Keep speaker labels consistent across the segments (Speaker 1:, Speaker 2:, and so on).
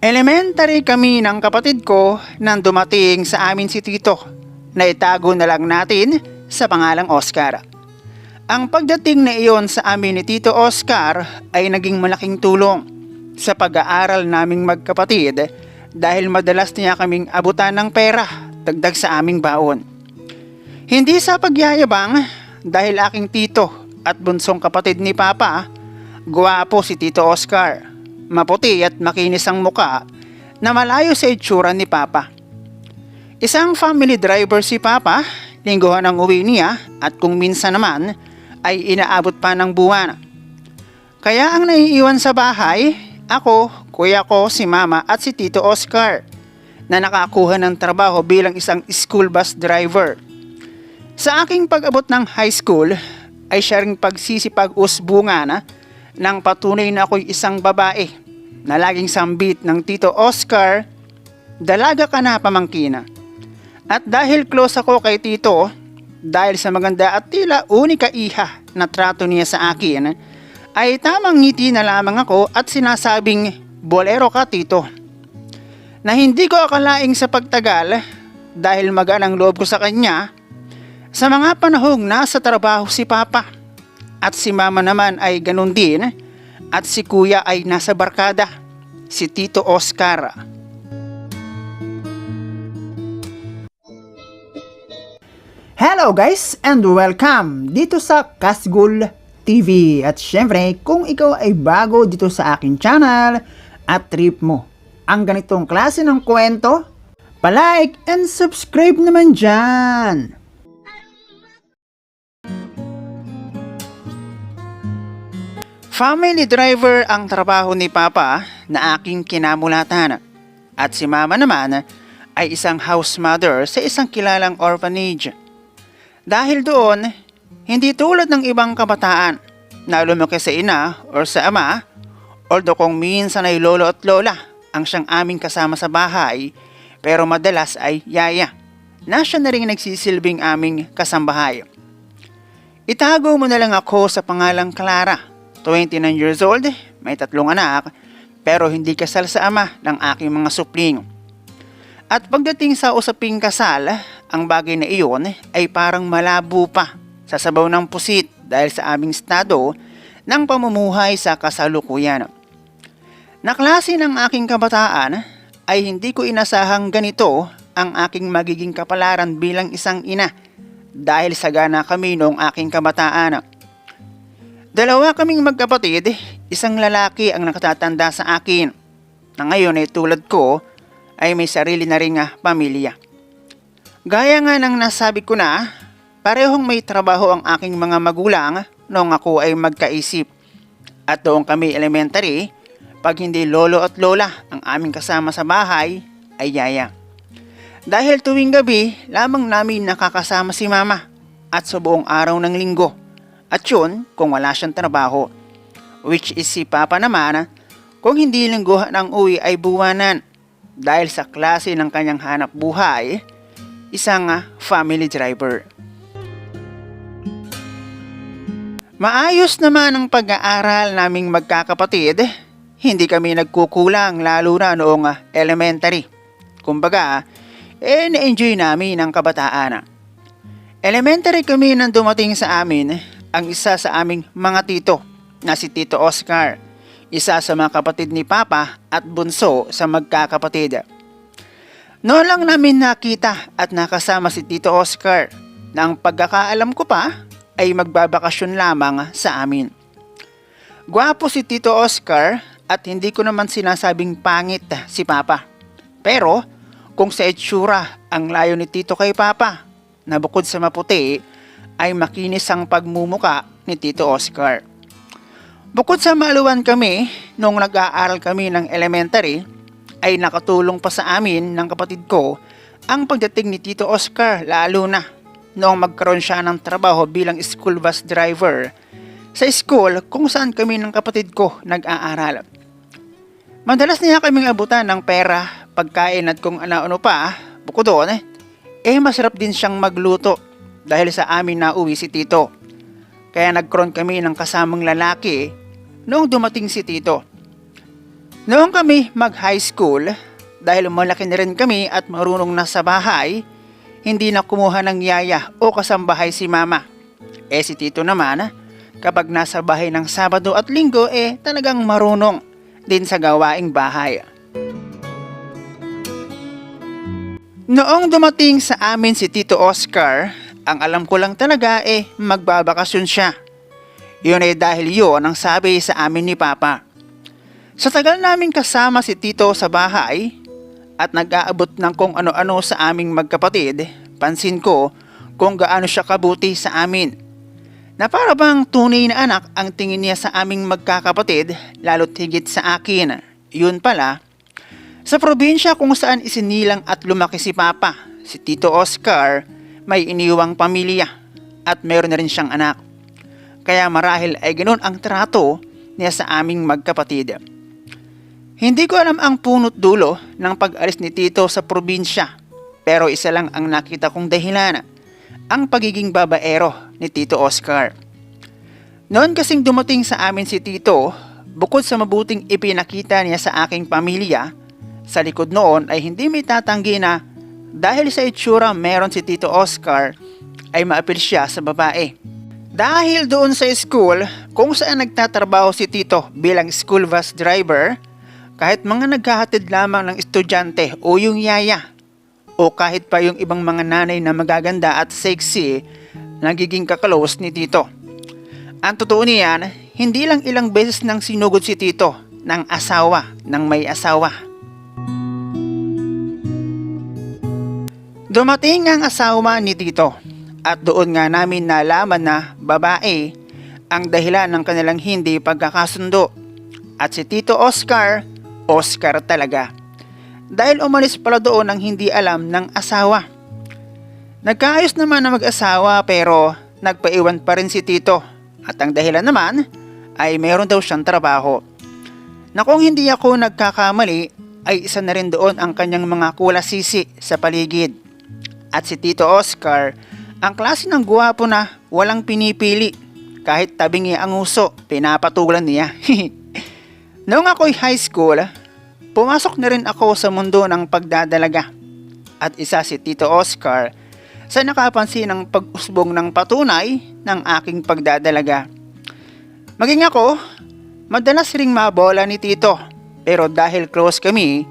Speaker 1: Elementary kami ng kapatid ko nang dumating sa amin si Tito na itago na lang natin sa pangalang Oscar. Ang pagdating na iyon sa amin ni Tito Oscar ay naging malaking tulong sa pag-aaral naming magkapatid dahil madalas niya kaming abutan ng pera dagdag sa aming baon. Hindi sa pagyayabang dahil aking tito at bunsong kapatid ni Papa, gwapo si Tito Oscar. Maputi at makinis ang muka na malayo sa itsura ni Papa. Isang family driver si Papa, lingguhan ang uwi niya at kung minsan naman ay inaabot pa ng buwan. Kaya ang naiiwan sa bahay, ako, kuya ko, si Mama at si Tito Oscar na nakakuha ng trabaho bilang isang school bus driver. Sa aking pag-abot ng high school ay siya ring pagsisipag-usbungan ng patunay na ako'y isang babae na laging sambit ng Tito Oscar, dalaga ka na pamangkina. At dahil close ako kay Tito, dahil sa maganda at tila unika iha na trato niya sa akin, ay tamang ngiti na lamang ako at sinasabing, bolero ka Tito. Na hindi ko akalaing sa pagtagal, dahil magaan ang loob ko sa kanya, sa mga panahong nasa trabaho si Papa, at si Mama naman ay ganun din, at si Kuya ay nasa barkada, si Tito Oscar. Hello guys and welcome dito sa Kasgul TV. At syempre kung ikaw ay bago dito sa aking channel at trip mo ang ganitong klase ng kwento, palike and subscribe naman dyan. Family driver ang trabaho ni Papa na aking kinamulatan at si Mama naman ay isang house mother sa isang kilalang orphanage. Dahil doon, hindi tulad ng ibang kabataan na lumaki sa ina or sa ama, although kung minsan ay lolo at lola ang siyang aming kasama sa bahay, pero madalas ay yaya na siya na rin nagsisilbing aming kasambahay. Itago mo na lang ako sa pangalang Clara. 29 years old, may 3 anak, pero hindi kasal sa ama ng aking mga supling. At pagdating sa usaping kasal, ang bagay na iyon ay parang malabo pa sa sabaw ng pusit dahil sa aming estado ng pamumuhay sa kasalukuyan. Na klase ng aking kabataan ay hindi ko inasahang ganito ang aking magiging kapalaran bilang isang ina dahil sagana kami noong aking kabataan. Dalawa kaming magkapatid, isang lalaki ang nakatatanda sa akin, na ngayon ay tulad ko ay may sarili na ring pamilya. Gaya nga ng nasabi ko na, parehong may trabaho ang aking mga magulang noong ako ay magkaisip. At doon kami elementary, pag hindi lolo at lola ang aming kasama sa bahay, ay yaya. Dahil tuwing gabi, lamang namin nakakasama si Mama at sa buong araw ng linggo. At yun, kung wala siyang trabaho. Which is si Papa naman, kung hindi lingguhan ang uwi ay buwanan. Dahil sa klase ng kanyang hanap buhay, isang family driver. Maayos naman ang pag-aaral naming magkakapatid. Hindi kami nagkukulang lalo na noong elementary. Kumbaga, na-enjoy namin ang kabataan. Elementary kami nang dumating sa amin ang isa sa aming mga tito na si Tito Oscar, isa sa mga kapatid ni Papa at bunso sa magkakapatid. Noon lang namin nakita at nakasama si Tito Oscar na ang pagkakaalam ko pa ay magbabakasyon lamang sa amin. Gwapo si Tito Oscar at hindi ko naman sinasabing pangit si Papa. Pero kung sa itsura ang layo ni Tito kay Papa na bukod sa maputi ay makinis ang pagmumuka ni Tito Oscar. Bukod sa maluwan kami, nung nag-aaral kami ng elementary, ay nakatulong pa sa amin ng kapatid ko ang pagdating ni Tito Oscar lalo na noong magkaroon siya ng trabaho bilang school bus driver sa school kung saan kami ng kapatid ko nag-aaral. Madalas niya kaming abutan ng pera, pagkain at kung ano-ano pa. Bukod doon, masarap din siyang magluto dahil sa amin nauwi si Tito. Kaya nagkaroon kami ng kasamang lalaki noong dumating si Tito. Noong kami mag-high school, dahil malaki na rin kami at marunong na sa bahay, hindi na kumuha ng yaya o kasambahay si mama. Si tito naman, kapag nasa bahay ng Sabado at Linggo talagang marunong din sa gawaing bahay. Noong dumating sa amin si Tito Oscar, ang alam ko lang talaga magbabakasyon siya. Yun dahil yun ang sabi sa amin ni Papa. Sa tagal namin kasama si Tito sa bahay at nag-aabot ng kung ano-ano sa aming magkapatid, pansin ko kung gaano siya kabuti sa amin. Na para bang tunay na anak ang tingin niya sa aming magkakapatid, lalo't higit sa akin. Yun pala, sa probinsya kung saan isinilang at lumaki si Papa, si Tito Oscar, may iniwang pamilya at meron na rin siyang anak. Kaya marahil ay ganoon ang trato niya sa aming magkapatid. Hindi ko alam ang punot dulo ng pag-alis ni Tito sa probinsya, pero isa lang ang nakita kong dahilan, ang pagiging babaero ni Tito Oscar. Noon kasing dumating sa amin si Tito, bukod sa mabuting ipinakita niya sa aking pamilya, sa likod noon ay hindi may tatanggi na dahil sa itsura meron si Tito Oscar ay maapil siya sa babae. Dahil doon sa school kung saan nagtatrabaho si Tito bilang school bus driver, kahit mga naghahatid lamang ng estudyante o yung yaya, o kahit pa yung ibang mga nanay na magaganda at sexy, nagiging kaklose ni Tito. Ang totoo niyan, hindi lang ilang beses nang sinugod si Tito ng asawa ng may asawa. Dumating ang asawa ni Tito at doon nga namin nalaman na babae ang dahilan ng kanilang hindi pagkakasundo. At si Tito Oscar, Oscar talaga. Dahil umalis pala doon ng hindi alam ng asawa. Nagkaayos naman na mag-asawa pero nagpaiwan pa rin si Tito. At ang dahilan naman ay meron daw siyang trabaho. Na kung hindi ako nagkakamali ay isa na rin doon ang kanyang mga kulasisi sa paligid. At si Tito Oscar, ang klase ng guwapo na walang pinipili. Kahit tabingi ang uso, pinapatulan niya. Noong ako'y high school, pumasok na rin ako sa mundo ng pagdadalaga. At isa si Tito Oscar sa nakapansin ng pag-usbong ng patunay ng aking pagdadalaga. Maging ako, madalas ring mabola ni Tito. Pero dahil close kami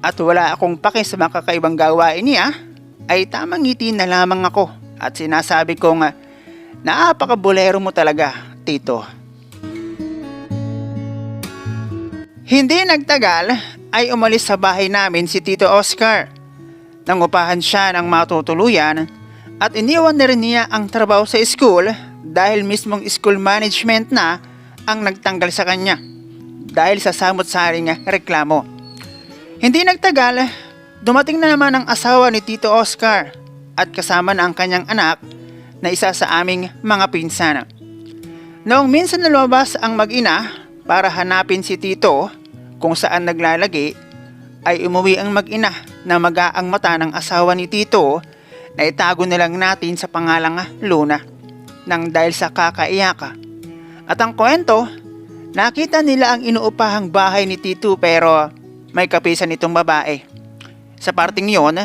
Speaker 1: at wala akong pake sa mga kakaibang gawain niya, ay tamang ngiti na lamang ako at sinasabi kong napakabulero mo talaga, Tito. Hindi nagtagal ay umalis sa bahay namin si Tito Oscar. Nangupahan siya ng matutuluyan at iniwan na rin niya ang trabaho sa school dahil mismong school management na ang nagtanggal sa kanya dahil sa samot-saring reklamo. Hindi nagtagal, dumating na naman ang asawa ni Tito Oscar at kasama na ang kanyang anak na isa sa aming mga pinsan. Noong minsan na lumabas ang mag-ina para hanapin si Tito kung saan naglalagi, ay umuwi ang mag-ina na magaang mata ng asawa ni Tito na itago na lang natin sa pangalang Luna nang dahil sa kakaiyak. At ang kwento, nakita nila ang inuupahang bahay ni Tito pero may kapisan itong babae. Sa parting yon,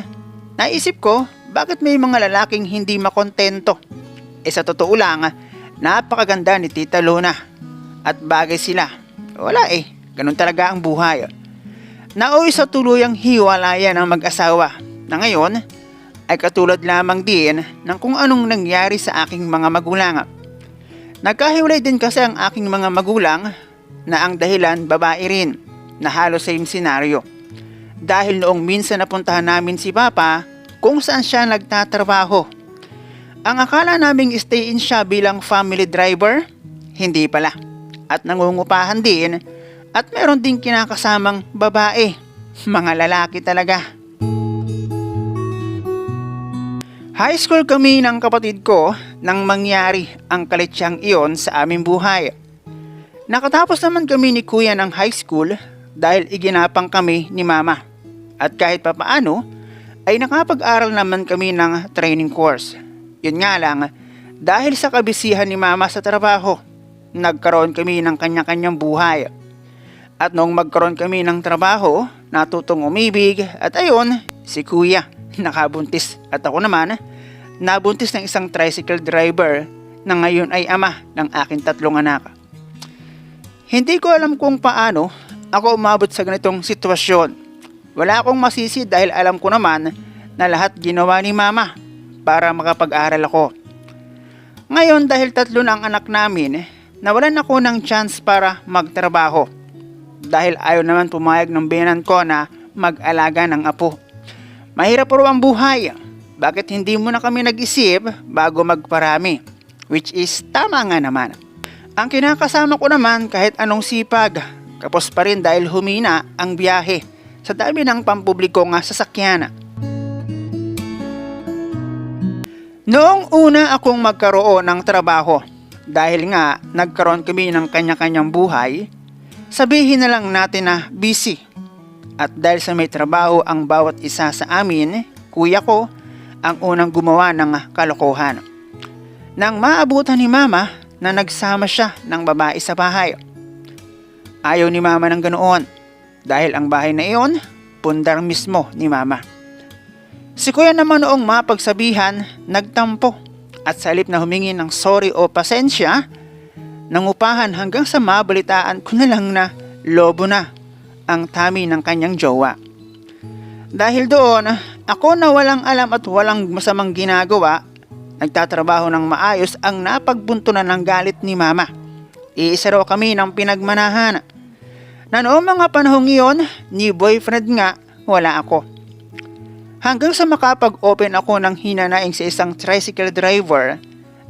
Speaker 1: naisip ko bakit may mga lalaking hindi makontento. Sa totoo lang, napakaganda ni Tita Luna at bagay sila. Wala ganun talaga ang buhay. Nauwi sa tuluyang hiwalayan ng mag-asawa na ngayon ay katulad lamang din ng kung anong nangyari sa aking mga magulang. Nagkahiwalay din kasi ang aking mga magulang na ang dahilan babae rin na halos same scenario. Dahil noong minsan napuntahan namin si Papa kung saan siya nagtatrabaho. Ang akala naming stay in siya bilang family driver, hindi pala. At nangungupahan din at meron ding kinakasamang babae, mga lalaki talaga. High school kami ng kapatid ko nang mangyari ang kalitsang iyon sa aming buhay. Nakatapos naman kami ni Kuya ng high school dahil iginapang kami ni Mama. At kahit papaano ay nakapag-aral naman kami ng training course. Yun nga lang, dahil sa kabisihan ni Mama sa trabaho, nagkaroon kami ng kanya-kanyang buhay. At noong magkaroon kami ng trabaho, natutong umibig at ayun, si kuya nakabuntis at ako naman nabuntis ng isang tricycle driver na ngayon ay ama ng aking 3 anak. Hindi ko alam kung paano ako umabot sa ganitong sitwasyon. Wala akong masisi dahil alam ko naman na lahat ginawa ni mama para makapag-aral ako. Ngayon dahil 3 na ang anak namin, nawalan ako ng chance para magtrabaho. Dahil ayaw naman pumayag ng biyenan ko na mag-alaga ng apo. Mahirap po ang buhay. Bakit hindi mo na kami nag-isip bago magparami? Which is tama nga naman. Ang kinakasama ko naman kahit anong sipag, kapos pa rin dahil humina ang biyahe sa dami ng pampubliko nga sasakyan. Noong una akong magkaroon ng trabaho, dahil nga nagkaroon kami ng kanya-kanyang buhay, sabihin na lang natin na busy. At dahil sa may trabaho ang bawat isa sa amin, kuya ko ang unang gumawa ng kalokohan. Nang maabutan ni mama na nagsama siya ng babae sa bahay. Ayaw ni mama ng ganoon dahil ang bahay na iyon, pundar mismo ni mama. Si kuya naman noong mapagsabihan, nagtampo at sa halip na humingi ng sorry o pasensya, nangupahan hanggang sa mabalitaan ko na lang na lobo na ang tummy ng kanyang jowa. Dahil doon, ako na walang alam at walang masamang ginagawa, nagtatrabaho ng maayos ang napagbuntunan ng galit ni mama. Iisa raw kami ng pinagmanahan. Na noong mga panahong iyon, ni boyfriend nga, wala ako. Hanggang sa makapag-open ako ng hinanaing sa isang tricycle driver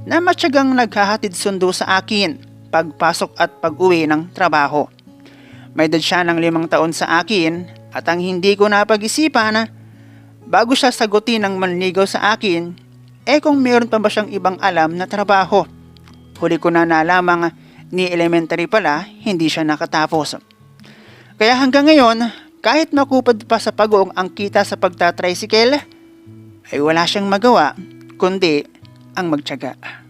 Speaker 1: na matyagang naghahatid sundo sa akin pagpasok at pag-uwi ng trabaho. May edad siya ng 5 taon sa akin at ang hindi ko napag-isipan bago siya sagutin ng manligaw sa akin, kung mayroon pa ba siyang ibang alam na trabaho. Huli ko na nalamang ni elementary pala, hindi siya nakatapos. Kaya hanggang ngayon, kahit makupad pa sa pagong ang kita sa pagtatricycle, ay wala siyang magawa kundi ang magtiyaga.